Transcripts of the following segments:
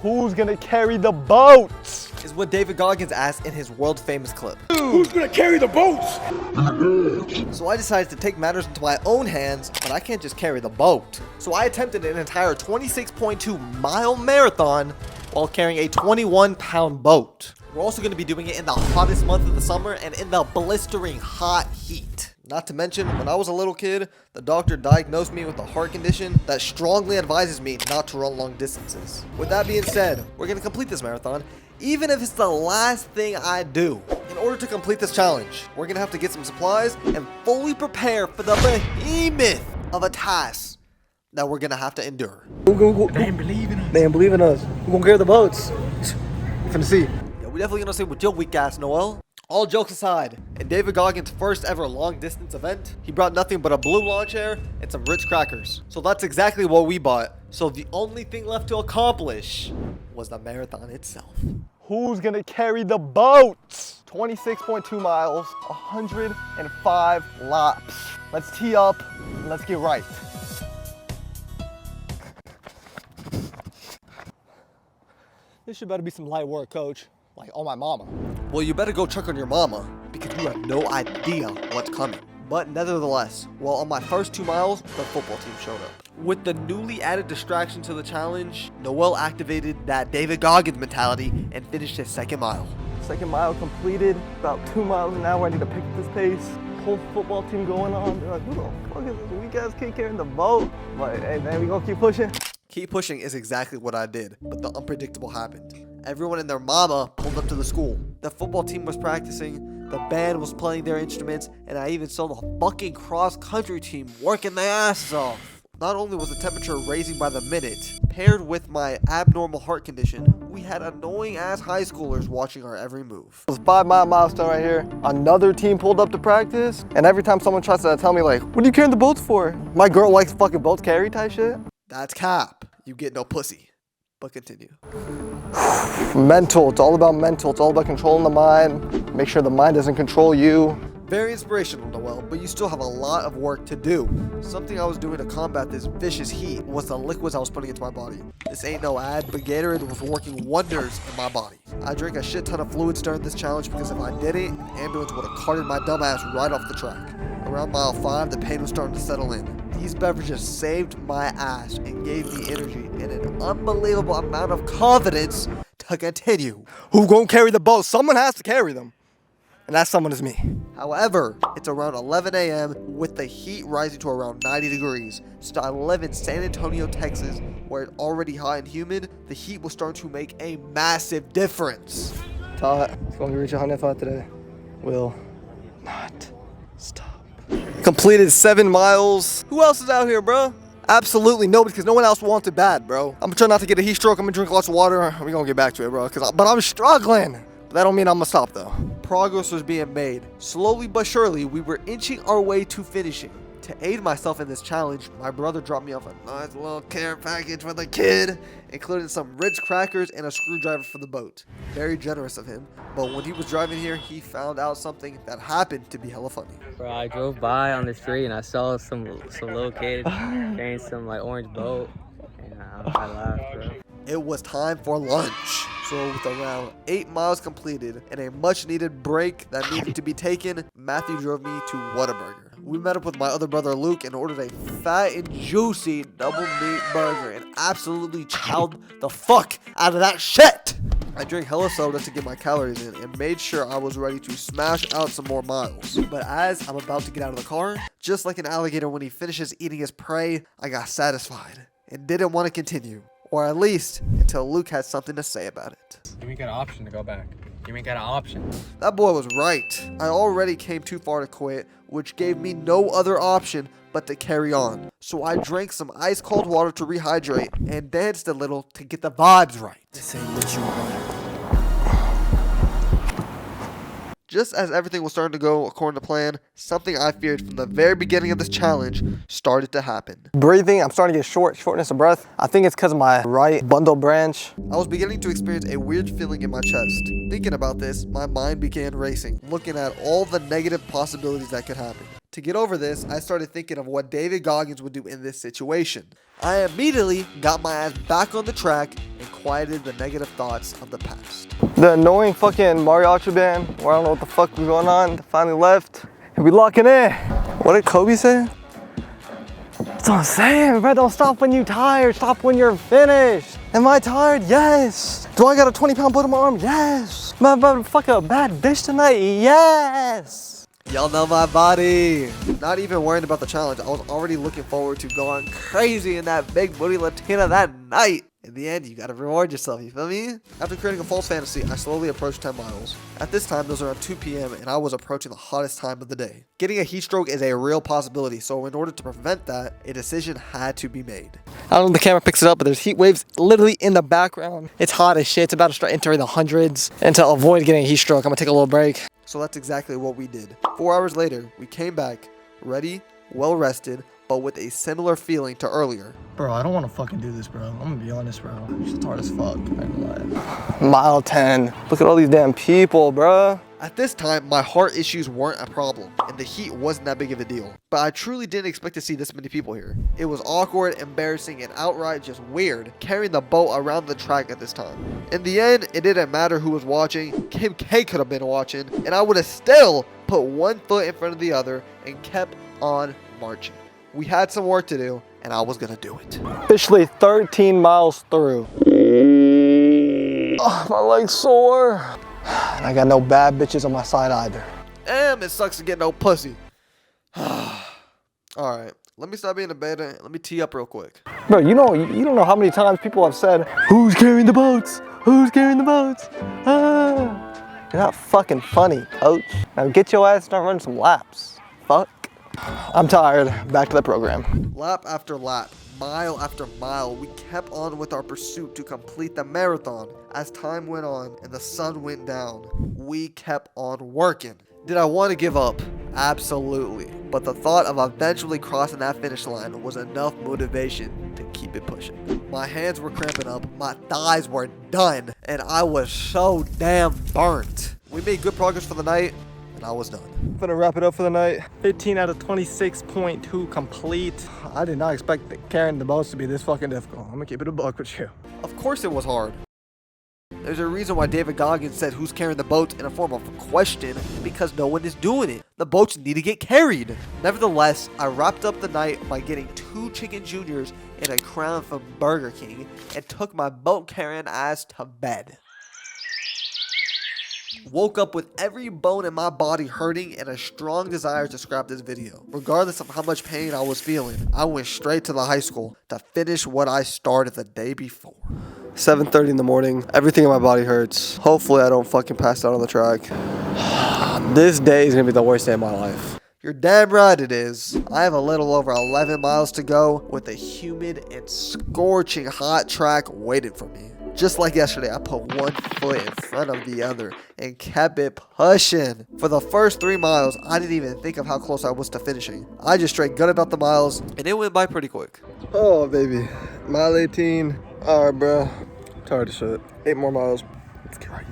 Who's gonna carry the boat? Is what David Goggins asked in his world famous clip. Who's gonna carry the boats? So I decided to take matters into my own hands, but I can't just carry the boat. So I attempted an entire 26.2-mile marathon while carrying a 21-pound boat. We're also going to be doing it in the hottest month of the summer and in the blistering hot heat. Not to mention, when I was a little kid, the doctor diagnosed me with a heart condition that strongly advises me not to run long distances. With that being said, we're going to complete this marathon, even if it's the last thing I do. In order to complete this challenge, we're going to have to get some supplies and fully prepare for the behemoth of a task that we're going to have to endure. They ain't believing us. They ain't believing us. We're gonna carry the boats. We're finna see. Yeah, we definitely going to say with your weak ass, Noel. All jokes aside, in David Goggins' first ever long distance event, he brought nothing but a blue lawn chair and some Ritz crackers. So that's exactly what we bought. So the only thing left to accomplish was the marathon itself. Who's gonna carry the boat? 26.2 miles, 105 laps. Let's tee up and let's get right. This should better be some light work, coach. Like, oh my mama. Well, you better go check on your mama because you have no idea what's coming. But nevertheless, well, on my first 2 miles, the football team showed up. With the newly added distraction to the challenge, Noel activated that David Goggins mentality and finished his second mile. Second mile completed, about 2 miles an hour. I need to pick up this pace. Whole football team going on. They're like, who the fuck is this weak ass kid carrying the boat? But hey man, we gonna keep pushing. Keep pushing is exactly what I did, but the unpredictable happened. Everyone and their mama pulled up to the school. The football team was practicing, the band was playing their instruments, and I even saw the fucking cross-country team working their asses off. Not only was the temperature raising by the minute, paired with my abnormal heart condition, we had annoying-ass high schoolers watching our every move. It was a 5 mile milestone right here. Another team pulled up to practice, and every time someone tries to tell me like, what are you carrying the boats for? My girl likes fucking boats carry type shit. That's cap. You get no pussy. But continue. Mental, it's all about mental. It's all about controlling the mind. Make sure the mind doesn't control you. Very inspirational, Noel, but you still have a lot of work to do. Something I was doing to combat this vicious heat was the liquids I was putting into my body. This ain't no ad, but Gatorade was working wonders in my body. I drank a shit ton of fluids during this challenge because if I didn't, an ambulance would have carted my dumb ass right off the track. Around mile 5, the pain was starting to settle in. These beverages saved my ass and gave me energy and an unbelievable amount of confidence to continue. Who gonna carry the boat? Someone has to carry them. And that someone is me. However, it's around 11 a.m. with the heat rising to around 90 degrees. So I live in San Antonio, Texas, where it's already hot and humid. The heat was starting to make a massive difference. Todd, it's gonna reach 105 today. Will not stop. Completed 7 miles. Who else is out here, bro? Absolutely nobody, because no one else wants it bad, bro. I'm gonna try not to get a heat stroke. I'm gonna drink lots of water. We're gonna get back to it, bro. But I'm struggling. But that don't mean I'm gonna stop, though. Progress was being made. Slowly but surely, we were inching our way to finishing. To aid myself in this challenge, my brother dropped me off a nice little care package for the kid, including some Ritz crackers and a screwdriver for the boat. Very generous of him. But when he was driving here, he found out something that happened to be hella funny. Bro, I drove by on the street and I saw some little kid carrying some like orange boat, and I laughed, bro. It was time for lunch. So with around 8 miles completed and a much needed break that needed to be taken, Matthew drove me to Whataburger. We met up with my other brother Luke and ordered a fat and juicy double meat burger and absolutely chowed the fuck out of that shit. I drank hella soda to get my calories in and made sure I was ready to smash out some more miles. But as I'm about to get out of the car, just like an alligator when he finishes eating his prey, I got satisfied and didn't want to continue. Or at least until Luke had something to say about it. You ain't got an option to go back. You ain't got an option. That boy was right. I already came too far to quit, which gave me no other option but to carry on. So I drank some ice cold water to rehydrate and danced a little to get the vibes right. This ain't what you want. Just as everything was starting to go according to plan, something I feared from the very beginning of this challenge started to happen. Breathing, I'm starting to get shortness of breath. I think it's because of my right bundle branch. I was beginning to experience a weird feeling in my chest. Thinking about this, my mind began racing, looking at all the negative possibilities that could happen. To get over this, I started thinking of what David Goggins would do in this situation. I immediately got my ass back on the track and quieted the negative thoughts of the past. The annoying fucking mariachi band, where I don't know what the fuck was going on, finally left. And we locking in. What did Kobe say? That's what I'm saying, bro. Don't stop when you're tired. Stop when you're finished. Am I tired? Yes. Do I got a 20-pound boat on my arm? Yes. Am I about to fuck a bad bitch tonight? Yes. Y'all know my body. Not even worrying about the challenge. I was already looking forward to going crazy in that big booty Latina that night. In the end, you gotta reward yourself, you feel me? After creating a false fantasy, I slowly approached 10 miles. At this time, it was around 2 p.m. and I was approaching the hottest time of the day. Getting a heat stroke is a real possibility, so in order to prevent that, a decision had to be made. I don't know if the camera picks it up, but there's heat waves literally in the background. It's hot as shit. It's about to start entering the hundreds. And to avoid getting a heat stroke, I'm gonna take a little break. So that's exactly what we did. 4 hours later, we came back, ready, well rested, but with a similar feeling to earlier. Bro, I don't want to fucking do this, bro. I'm gonna be honest, bro. It's just hard as fuck. I ain't gonna lie. Mile 10. Look at all these damn people, bruh. At this time, my heart issues weren't a problem, and the heat wasn't that big of a deal. But I truly didn't expect to see this many people here. It was awkward, embarrassing, and outright just weird carrying the boat around the track at this time. In the end, it didn't matter who was watching. Kim K could have been watching, and I would have still put one foot in front of the other and kept on marching. We had some work to do, and I was gonna do it. Officially 13 miles through. Oh, my leg's sore. And I got no bad bitches on my side either. Damn, it sucks to get no pussy. Alright, let me stop being a beta and let me tee up real quick. Bro, you don't know how many times people have said, who's carrying the boats? Who's carrying the boats? Ah. You're not fucking funny, coach. Now get your ass and start running some laps. Fuck. I'm tired. Back to the program. Lap after lap, mile after mile, we kept on with our pursuit to complete the marathon. As time went on and the sun went down, we kept on working. Did I want to give up? Absolutely. But the thought of eventually crossing that finish line was enough motivation to keep it pushing. My hands were cramping up, my thighs were done, and I was so damn burnt. We made good progress for the night, and I was done. I'm gonna wrap it up for the night. 15 out of 26.2 complete. I did not expect carrying the boats to be this fucking difficult. I'm gonna keep it a buck with you. Of course it was hard. There's a reason why David Goggin said who's carrying the boats in a form of a question, because no one is doing it. The boats need to get carried. Nevertheless, I wrapped up the night by getting 2 chicken juniors and a crown from Burger King and took my boat carrying ass to bed. Woke up with every bone in my body hurting and a strong desire to scrap this video. Regardless of how much pain I was feeling, I went straight to the high school to finish what I started the day before. 7:30 in the morning. Everything in my body hurts. Hopefully I don't fucking pass out on the track. This day is gonna be the worst day of my life. You're damn right it is. I have a little over 11 miles to go with a humid and scorching hot track waiting for me. Just like yesterday, I put one foot in front of the other and kept it pushing. For the first 3 miles, I didn't even think of how close I was to finishing. I just straight gutted out the miles, and it went by pretty quick. Oh, baby. Mile 18. All right, bro. Tired of shit. 8 more miles. Let's get right.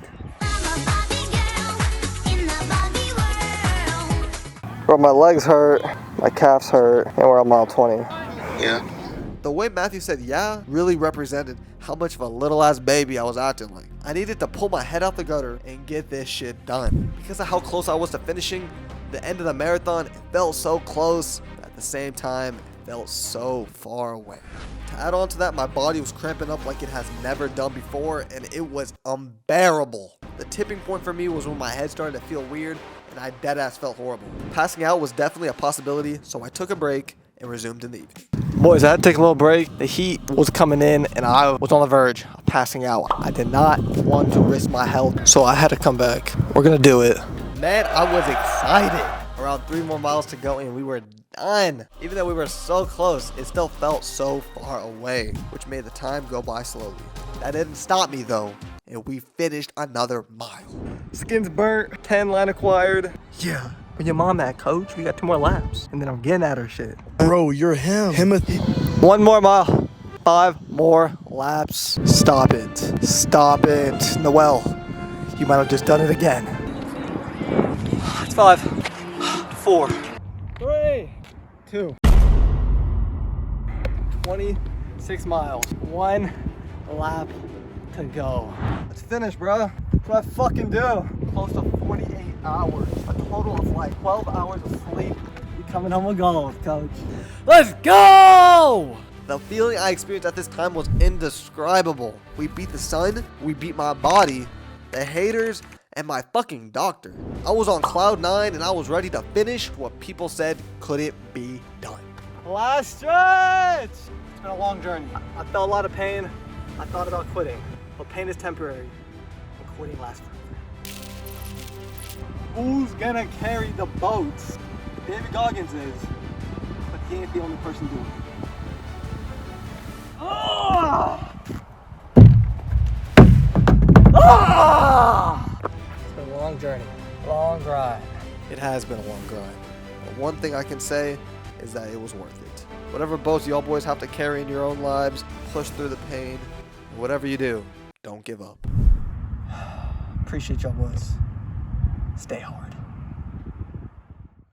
Bro, my legs hurt, my calves hurt, and we're on mile 20. Yeah. The way Matthew said yeah really represented how much of a little ass baby I was acting like. I needed to pull my head out the gutter and get this shit done. Because of how close I was to finishing the end of the marathon, it felt so close, but at the same time, it felt so far away. To add on to that, my body was cramping up like it has never done before, and it was unbearable. The tipping point for me was when my head started to feel weird, and I deadass felt horrible. Passing out was definitely a possibility, so I took a break and resumed in the evening. Boys, I had to take a little break. The heat was coming in and I was on the verge of passing out. I did not want to risk my health, so I had to come back. We're gonna do it. Man, I was excited. Around 3 more miles to go and we were done. Even though we were so close, it still felt so far away, which made the time go by slowly. That didn't stop me though, and we finished another mile. Skin's burnt, 10 line acquired. Yeah. Where your mom at, coach? We got 2 more laps. And then I'm getting at her shit. Bro, you're him. 1 more mile. 5 more laps. Stop it. Stop it. Noel, you might have just done it again. It's 5, 4, 3, 2. 26 miles. 1 lap to go. Let's finish, bro. That's what I fucking do. Close to 48 hours. A total of like 12 hours of sleep. You coming home with gold, coach. Let's go! The feeling I experienced at this time was indescribable. We beat the sun, we beat my body, the haters, and my fucking doctor. I was on cloud 9 and I was ready to finish what people said couldn't be done. Last stretch! It's been a long journey. I felt a lot of pain. I thought about quitting, but pain is temporary, and quitting lasts forever. Who's gonna carry the boats? David Goggins is, but he ain't the only person doing it. Ah! Ah! It's been a long journey, long grind. It has been a long grind, but one thing I can say is that it was worth it. Whatever boats y'all boys have to carry in your own lives, push through the pain, and whatever you do, don't give up. Appreciate y'all boys. Stay hard.